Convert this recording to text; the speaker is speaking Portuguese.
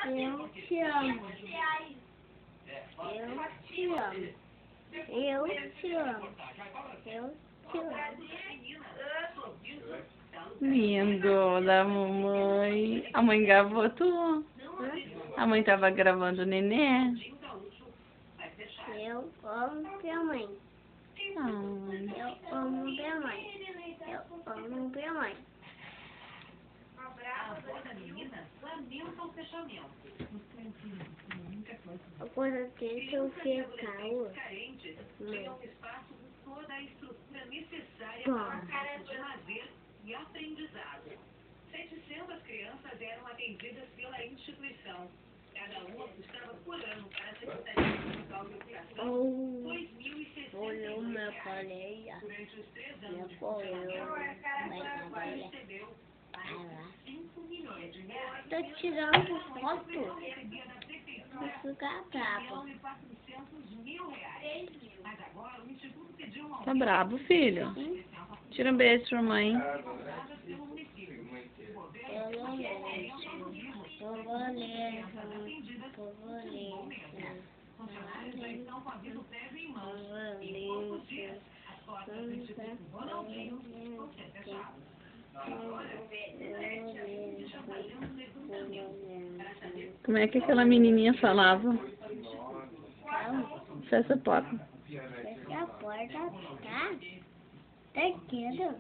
Eu te amo. Eu te amo. Eu te amo. Eu te amo. Lindo da mamãe. A mãe gravou tu? Hã? A mãe tava gravando o nenê? Eu amo minha mãe. Ai. Eu amo minha mãe. Eu amo minha mãe. Agora deixa eu ficar hoje. E aprendizado. 700 crianças eram atendidas pela instituição. Cada uma custava por ano para a Secretaria Municipal de Educação Olha o meu colega. Durante os 3 Meu anos de colega. funcionamento, recebeu R$5 milhões. Tô tirando foto. Vou ficar brava. Mas agora o Instituto pediu um Tá bravo, filho? Tira um beijo pra mãe. Eu não deixo. Eu vou ler. Eu vou ler. Como é que aquela menininha falava? Fecha a porta. Fecha a porta, tá? Tá quieto.